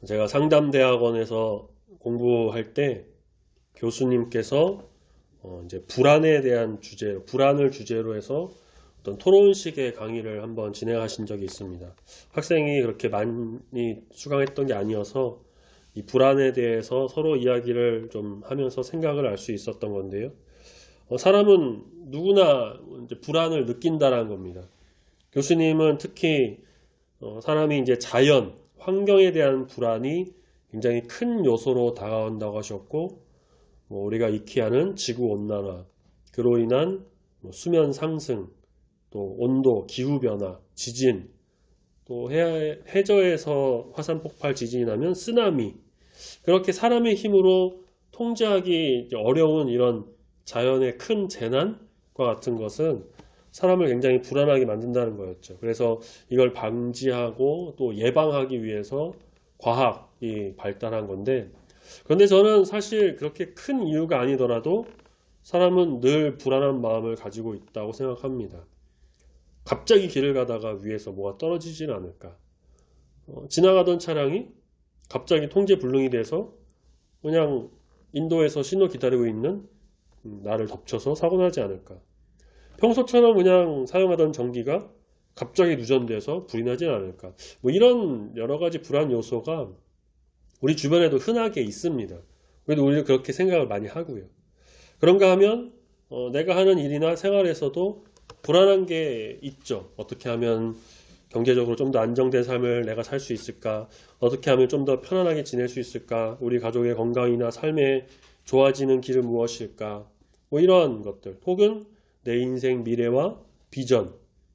제가 상담대학원에서 공부할 때 교수님께서 이제 불안에 대한 주제, 불안을 주제로 해서 어떤 토론식의 강의를 한번 진행하신 적이 있습니다. 학생이 그렇게 많이 수강했던 게 아니어서 이 불안에 대해서 서로 이야기를 좀 하면서 생각을 알 수 있었던 건데요. 사람은 누구나 이제 불안을 느낀다라는 겁니다. 교수님은 특히 사람이 이제 자연, 환경에 대한 불안이 굉장히 큰 요소로 다가온다고 하셨고, 우리가 익히 아는 지구온난화, 그로 인한 수면 상승, 또 온도, 기후변화, 지진, 또 해저에서 화산 폭발 지진이 나면 쓰나미, 그렇게 사람의 힘으로 통제하기 어려운 이런 자연의 큰 재난과 같은 것은 사람을 굉장히 불안하게 만든다는 거였죠. 그래서 이걸 방지하고 또 예방하기 위해서 과학이 발달한 건데, 그런데 저는 사실 그렇게 큰 이유가 아니더라도 사람은 늘 불안한 마음을 가지고 있다고 생각합니다. 갑자기 길을 가다가 위에서 뭐가 떨어지진 않을까? 지나가던 차량이 갑자기 통제 불능이 돼서 그냥 인도에서 신호 기다리고 있는 나를 덮쳐서 사고 나지 않을까? 평소처럼 그냥 사용하던 전기가 갑자기 누전돼서 불이 나진 않을까? 이런 여러 가지 불안 요소가 우리 주변에도 흔하게 있습니다. 그래도 우리는 그렇게 생각을 많이 하고요. 그런가 하면 내가 하는 일이나 생활에서도 불안한 게 있죠. 어떻게 하면 경제적으로 좀 더 안정된 삶을 내가 살 수 있을까? 어떻게 하면 좀 더 편안하게 지낼 수 있을까? 우리 가족의 건강이나 삶에 좋아지는 길은 무엇일까? 이런 것들, 혹은 내 인생 미래와 비전,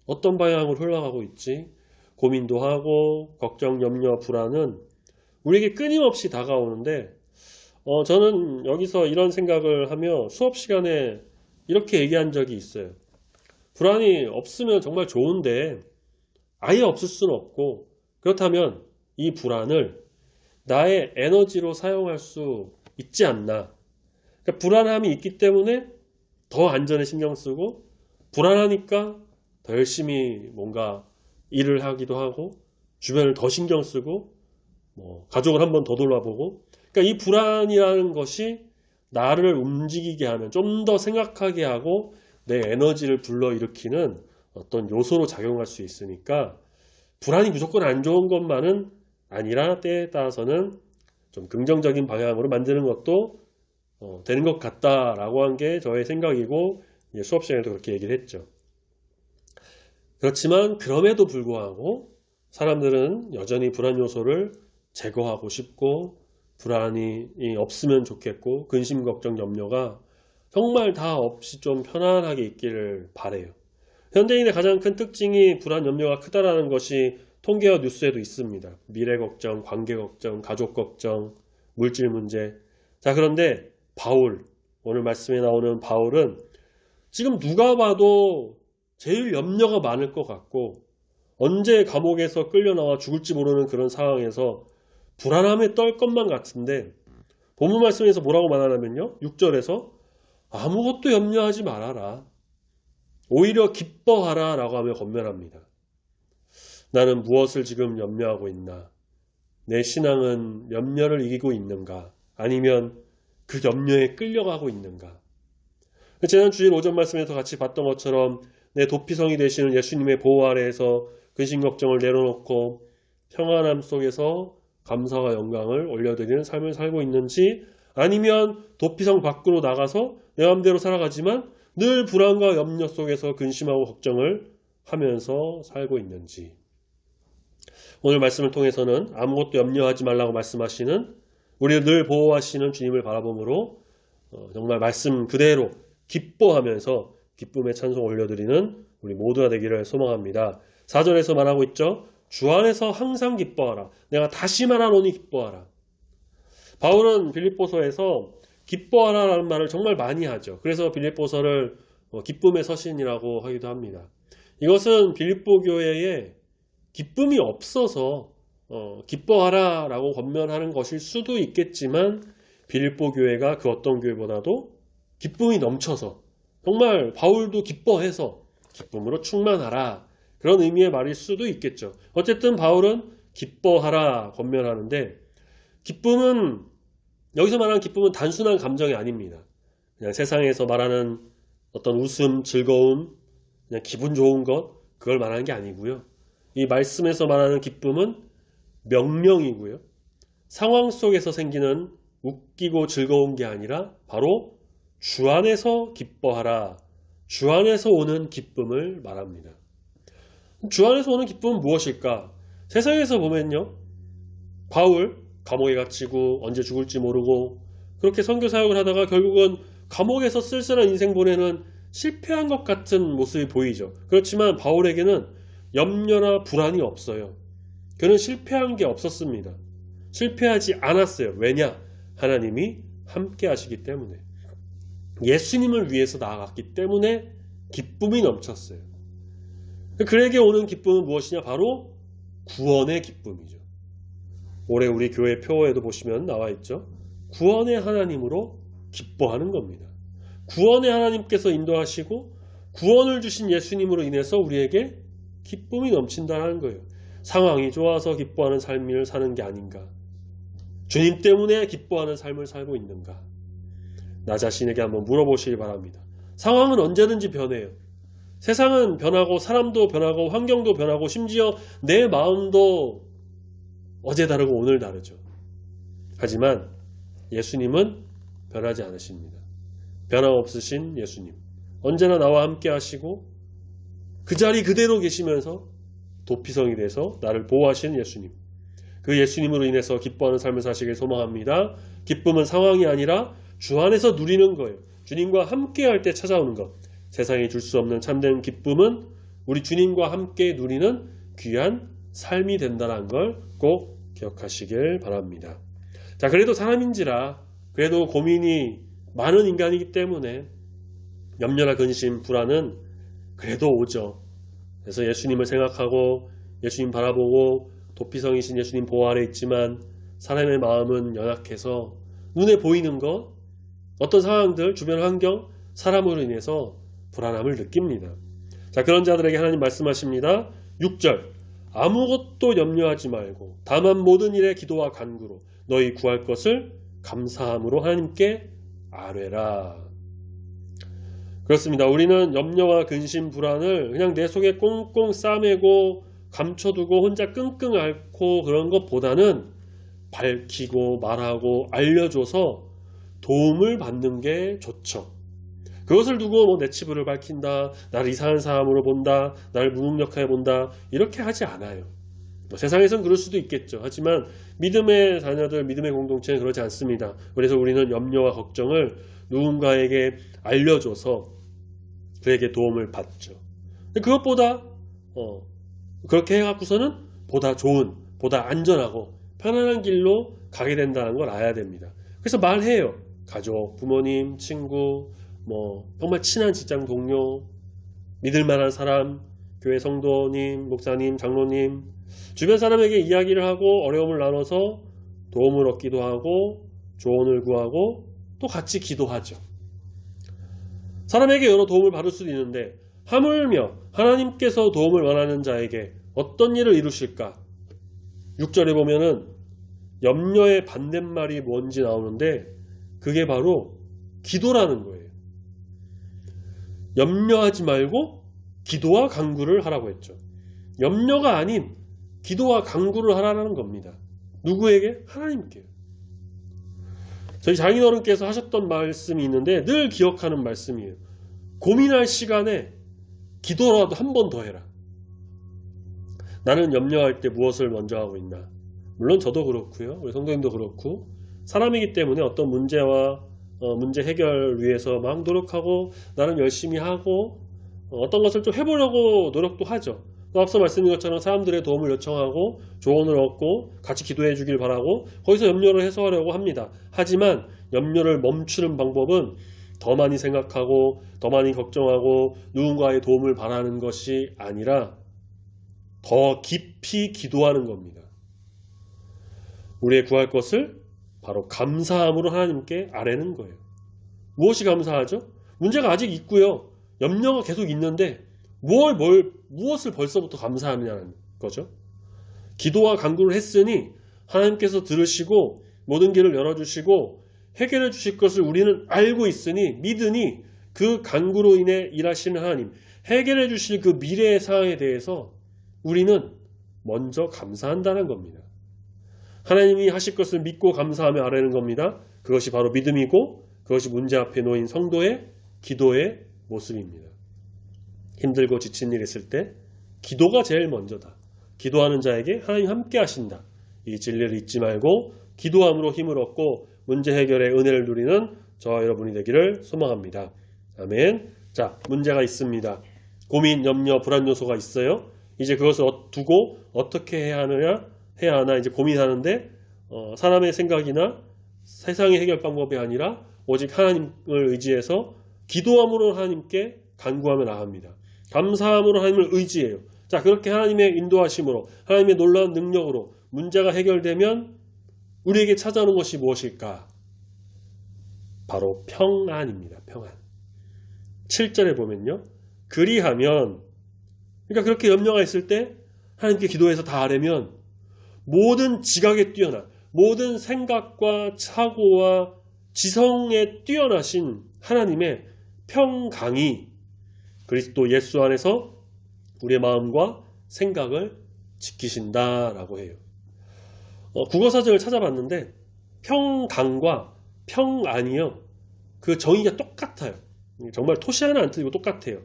어떤 방향으로 흘러가고 있지? 고민도 하고 걱정, 염려, 불안은 우리에게 끊임없이 다가오는데, 저는 여기서 이런 생각을 하며 수업 시간에 이렇게 얘기한 적이 있어요. 불안이 없으면 정말 좋은데 아예 없을 수는 없고, 그렇다면 이 불안을 나의 에너지로 사용할 수 있지 않나. 그러니까 불안함이 있기 때문에 더 안전에 신경 쓰고, 불안하니까 더 열심히 뭔가 일을 하기도 하고, 주변을 더 신경 쓰고, 가족을 한번 더 돌아보고. 그러니까 이 불안이라는 것이 나를 움직이게 하는, 좀 더 생각하게 하고 내 에너지를 불러일으키는 어떤 요소로 작용할 수 있으니까, 불안이 무조건 안 좋은 것만은 아니라 때에 따라서는 좀 긍정적인 방향으로 만드는 것도 되는 것 같다라고 한 게 저의 생각이고, 수업 시간에도 그렇게 얘기를 했죠. 그렇지만 그럼에도 불구하고 사람들은 여전히 불안 요소를 제거하고 싶고, 불안이 없으면 좋겠고, 근심, 걱정, 염려가 정말 다 없이 좀 편안하게 있기를 바래요. 현대인의 가장 큰 특징이 불안, 염려가 크다라는 것이 통계와 뉴스에도 있습니다. 미래 걱정, 관계 걱정, 가족 걱정, 물질 문제. 자, 그런데 바울, 오늘 말씀에 나오는 바울은 지금 누가 봐도 제일 염려가 많을 것 같고, 언제 감옥에서 끌려나와 죽을지 모르는 그런 상황에서 불안함에 떨 것만 같은데, 본문 말씀에서 뭐라고 말하냐면요, 6절에서 아무것도 염려하지 말아라, 오히려 기뻐하라 라고 하며 권면합니다. 나는 무엇을 지금 염려하고 있나? 내 신앙은 염려를 이기고 있는가? 아니면 그 염려에 끌려가고 있는가? 지난 주일 오전 말씀에서 같이 봤던 것처럼 내 도피성이 되시는 예수님의 보호 아래에서 근심 걱정을 내려놓고 평안함 속에서 감사와 영광을 올려드리는 삶을 살고 있는지, 아니면 도피성 밖으로 나가서 내 마음대로 살아가지만 늘 불안과 염려 속에서 근심하고 걱정을 하면서 살고 있는지. 오늘 말씀을 통해서는 아무것도 염려하지 말라고 말씀하시는, 우리를 늘 보호하시는 주님을 바라보므로 정말 말씀 그대로 기뻐하면서 기쁨의 찬송 올려드리는 우리 모두가 되기를 소망합니다. 4절에서 말하고 있죠. 주 안에서 항상 기뻐하라. 내가 다시 말하노니 기뻐하라. 바울은 빌립보서에서 기뻐하라라는 말을 정말 많이 하죠. 그래서 빌립보서를 기쁨의 서신이라고 하기도 합니다. 이것은 빌립보 교회에 기쁨이 없어서 기뻐하라라고 권면하는 것일 수도 있겠지만, 빌립보 교회가 그 어떤 교회보다도 기쁨이 넘쳐서, 정말 바울도 기뻐해서 기쁨으로 충만하라, 그런 의미의 말일 수도 있겠죠. 어쨌든 바울은 기뻐하라 권면하는데, 기쁨은, 여기서 말하는 기쁨은 단순한 감정이 아닙니다. 그냥 세상에서 말하는 어떤 웃음, 즐거움, 그냥 기분 좋은 것, 그걸 말하는 게 아니고요. 이 말씀에서 말하는 기쁨은 명령이고요. 상황 속에서 생기는 웃기고 즐거운 게 아니라 바로 주 안에서 기뻐하라. 주 안에서 오는 기쁨을 말합니다. 주 안에서 오는 기쁨은 무엇일까? 세상에서 보면요. 바울, 감옥에 갇히고 언제 죽을지 모르고 그렇게 선교 사역을 하다가 결국은 감옥에서 쓸쓸한 인생 보내는 실패한 것 같은 모습이 보이죠. 그렇지만 바울에게는 염려나 불안이 없어요. 그는 실패한 게 없었습니다. 실패하지 않았어요. 왜냐? 하나님이 함께 하시기 때문에. 예수님을 위해서 나아갔기 때문에 기쁨이 넘쳤어요. 그에게 오는 기쁨은 무엇이냐? 바로 구원의 기쁨이죠. 올해 우리 교회 표어에도 보시면 나와 있죠. 구원의 하나님으로 기뻐하는 겁니다. 구원의 하나님께서 인도하시고 구원을 주신 예수님으로 인해서 우리에게 기쁨이 넘친다는 거예요. 상황이 좋아서 기뻐하는 삶을 사는 게 아닌가? 주님 때문에 기뻐하는 삶을 살고 있는가? 나 자신에게 한번 물어보시기 바랍니다. 상황은 언제든지 변해요. 세상은 변하고 사람도 변하고 환경도 변하고 심지어 내 마음도 어제 다르고 오늘 다르죠. 하지만 예수님은 변하지 않으십니다. 변함없으신 예수님. 언제나 나와 함께 하시고 그 자리 그대로 계시면서 도피성이 돼서 나를 보호하시는 예수님. 그 예수님으로 인해서 기뻐하는 삶을 사시길 소망합니다. 기쁨은 상황이 아니라 주 안에서 누리는 거예요. 주님과 함께 할 때 찾아오는 것. 세상이 줄 수 없는 참된 기쁨은 우리 주님과 함께 누리는 귀한 삶이 된다는 걸 꼭 기억하시길 바랍니다. 자, 그래도 사람인지라 그래도 고민이 많은 인간이기 때문에 염려나 근심, 불안은 그래도 오죠. 그래서 예수님을 생각하고 예수님 바라보고 도피성이신 예수님 보호 아래 있지만 사람의 마음은 연약해서 눈에 보이는 것, 어떤 상황들, 주변 환경, 사람으로 인해서 불안함을 느낍니다. 자, 그런 자들에게 하나님 말씀하십니다. 6절 아무것도 염려하지 말고 다만 모든 일에 기도와 간구로 너희 구할 것을 감사함으로 하나님께 아뢰라. 그렇습니다. 우리는 염려와 근심, 불안을 그냥 내 속에 꽁꽁 싸매고 감춰두고 혼자 끙끙 앓고 그런 것보다는 밝히고 말하고 알려줘서 도움을 받는 게 좋죠. 그것을 두고 내 치부를 밝힌다, 나를 이상한 사람으로 본다, 나를 무능력하게 본다 이렇게 하지 않아요. 세상에선 그럴 수도 있겠죠. 하지만 믿음의 자녀들, 믿음의 공동체는 그러지 않습니다. 그래서 우리는 염려와 걱정을 누군가에게 알려줘서 그에게 도움을 받죠. 그것보다 그렇게 해갖고서는 보다 좋은, 보다 안전하고 편안한 길로 가게 된다는 걸 알아야 됩니다. 그래서 말해요. 가족, 부모님, 친구, 정말 친한 직장 동료, 믿을 만한 사람, 교회 성도님, 목사님, 장로님, 주변 사람에게 이야기를 하고 어려움을 나눠서 도움을 얻기도 하고 조언을 구하고 또 같이 기도하죠. 사람에게 여러 도움을 받을 수도 있는데 하물며 하나님께서 도움을 원하는 자에게 어떤 일을 이루실까? 6절에 보면은 염려의 반대말이 뭔지 나오는데 그게 바로 기도라는 거예요. 염려하지 말고 기도와 간구를 하라고 했죠. 염려가 아닌 기도와 간구를 하라는 겁니다. 누구에게? 하나님께. 저희 장인어른께서 하셨던 말씀이 있는데 늘 기억하는 말씀이에요. 고민할 시간에 기도라도 한 번 더 해라. 나는 염려할 때 무엇을 먼저 하고 있나? 물론 저도 그렇고요. 우리 성도님도 그렇고 사람이기 때문에 어떤 문제와 문제 해결 위해서 막 노력하고 나는 열심히 하고 어떤 것을 좀 해보려고 노력도 하죠. 또 앞서 말씀드린 것처럼 사람들의 도움을 요청하고 조언을 얻고 같이 기도해 주길 바라고 거기서 염려를 해소하려고 합니다. 하지만 염려를 멈추는 방법은 더 많이 생각하고 더 많이 걱정하고 누군가의 도움을 바라는 것이 아니라 더 깊이 기도하는 겁니다. 우리의 구할 것을 바로 감사함으로 하나님께 아뢰는 거예요. 무엇이 감사하죠? 문제가 아직 있고요. 염려가 계속 있는데 무엇을 벌써부터 감사하느냐는 거죠. 기도와 간구를 했으니 하나님께서 들으시고 모든 길을 열어주시고 해결해 주실 것을 우리는 알고 있으니 믿으니 그 간구로 인해 일하시는 하나님, 해결해 주실 그 미래의 상황에 대해서 우리는 먼저 감사한다는 겁니다. 하나님이 하실 것을 믿고 감사하며 아뢰는 겁니다. 그것이 바로 믿음이고 그것이 문제 앞에 놓인 성도의 기도의 모습입니다. 힘들고 지친 일 있을 때 기도가 제일 먼저다. 기도하는 자에게 하나님 함께 하신다. 이 진리를 잊지 말고 기도함으로 힘을 얻고 문제 해결의 은혜를 누리는 저와 여러분이 되기를 소망합니다. 아멘. 자, 문제가 있습니다. 고민, 염려, 불안 요소가 있어요. 이제 그것을 두고 어떻게 해야 하나 이제 고민하는데 사람의 생각이나 세상의 해결 방법이 아니라 오직 하나님을 의지해서 기도함으로 하나님께 간구하며 나갑니다. 감사함으로 하나님을 의지해요. 자, 그렇게 하나님의 인도하심으로 하나님의 놀라운 능력으로 문제가 해결되면 우리에게 찾아오는 것이 무엇일까? 바로 평안입니다. 평안. 7절에 보면요. 그리하면 그러니까 그렇게 염려가 있을 때 하나님께 기도해서 다 아뢰면 모든 지각에 뛰어난 모든 생각과 사고와 지성에 뛰어나신 하나님의 평강이 그리스도 예수 안에서 우리의 마음과 생각을 지키신다라고 해요. 국어사전을 찾아봤는데 평강과 평안이요. 그 정의가 똑같아요. 정말 토시 하나 안 틀리고 똑같아요.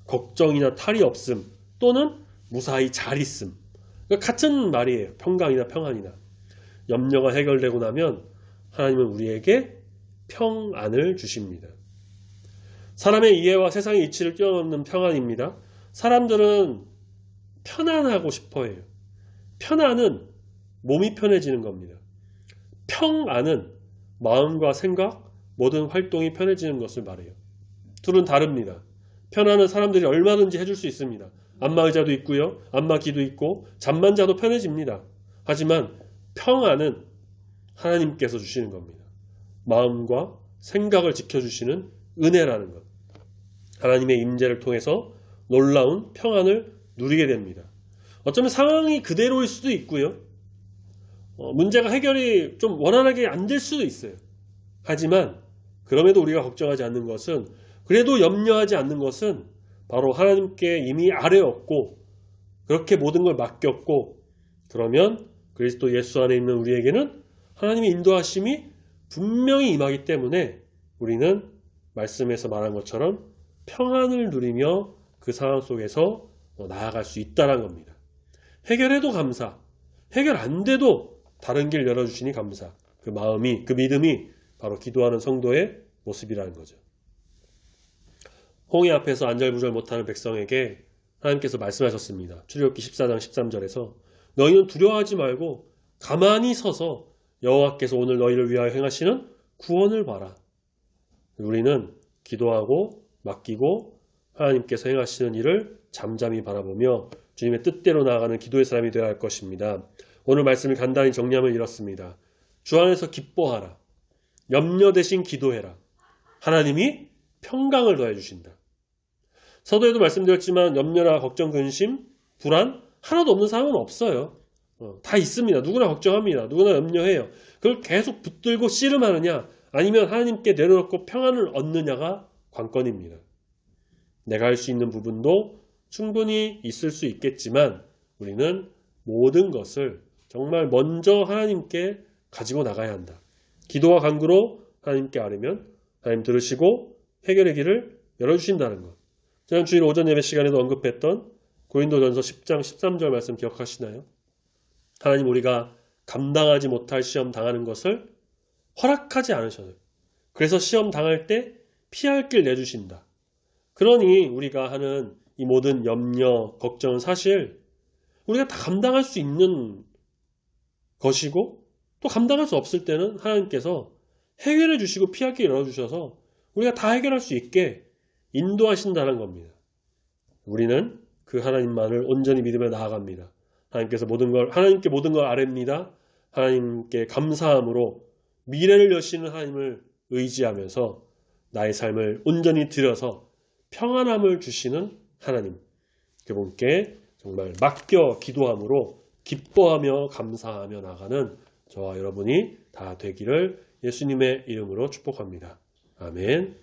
걱정이나 탈이 없음 또는 무사히 잘 있음. 그러니까 같은 말이에요. 평강이나 평안이나. 염려가 해결되고 나면 하나님은 우리에게 평안을 주십니다. 사람의 이해와 세상의 이치를 뛰어넘는 평안입니다. 사람들은 편안하고 싶어 해요. 편안은 몸이 편해지는 겁니다. 평안은 마음과 생각, 모든 활동이 편해지는 것을 말해요. 둘은 다릅니다. 편안은 사람들이 얼마든지 해줄 수 있습니다. 안마의자도 있고요. 안마기도 있고 잠만 자도 편해집니다. 하지만 평안은 하나님께서 주시는 겁니다. 마음과 생각을 지켜주시는 은혜라는 것. 하나님의 임재를 통해서 놀라운 평안을 누리게 됩니다. 어쩌면 상황이 그대로일 수도 있고요. 문제가 해결이 좀 원활하게 안 될 수도 있어요. 하지만 그럼에도 우리가 걱정하지 않는 것은 그래도 염려하지 않는 것은 바로 하나님께 이미 아뢰었고 그렇게 모든 걸 맡겼고 그러면 그리스도 예수 안에 있는 우리에게는 하나님의 인도하심이 분명히 임하기 때문에 우리는 말씀에서 말한 것처럼 평안을 누리며 그 상황 속에서 나아갈 수 있다는 겁니다. 해결해도 감사, 해결 안 돼도 다른 길 열어주시니 감사. 그 마음이, 그 믿음이 바로 기도하는 성도의 모습이라는 거죠. 홍해 앞에서 안절부절 못하는 백성에게 하나님께서 말씀하셨습니다. 출애굽기 14장 13절에서 너희는 두려워하지 말고 가만히 서서 여호와께서 오늘 너희를 위하여 행하시는 구원을 봐라. 우리는 기도하고 맡기고 하나님께서 행하시는 일을 잠잠히 바라보며 주님의 뜻대로 나아가는 기도의 사람이 되어야 할 것입니다. 오늘 말씀을 간단히 정리하면 이렇습니다. 주 안에서 기뻐하라. 염려 대신 기도해라. 하나님이 평강을 더해 주신다. 서두에도 말씀드렸지만 염려나 걱정, 근심, 불안 하나도 없는 사람은 없어요. 다 있습니다. 누구나 걱정합니다. 누구나 염려해요. 그걸 계속 붙들고 씨름하느냐 아니면 하나님께 내려놓고 평안을 얻느냐가 관건입니다. 내가 할 수 있는 부분도 충분히 있을 수 있겠지만 우리는 모든 것을 정말 먼저 하나님께 가지고 나가야 한다. 기도와 간구로 하나님께 아뢰면 하나님 들으시고 해결의 길을 열어주신다는 것. 지난 주일 오전 예배 시간에도 언급했던 고린도전서 10장 13절 말씀 기억하시나요? 하나님 우리가 감당하지 못할 시험 당하는 것을 허락하지 않으셔요. 그래서 시험 당할 때 피할 길 내주신다. 그러니 우리가 하는 이 모든 염려, 걱정은 사실 우리가 다 감당할 수 있는 것이고 또 감당할 수 없을 때는 하나님께서 해결해 주시고 피할 길 열어주셔서 우리가 다 해결할 수 있게 인도하신다는 겁니다. 우리는 그 하나님만을 온전히 믿으며 나아갑니다. 하나님께 모든 걸 아뢰입니다. 하나님께 감사함으로 미래를 여시는 하나님을 의지하면서 나의 삶을 온전히 드려서 평안함을 주시는 하나님, 그분께 정말 맡겨 기도함으로 기뻐하며 감사하며 나가는 저와 여러분이 다 되기를 예수님의 이름으로 축복합니다. 아멘.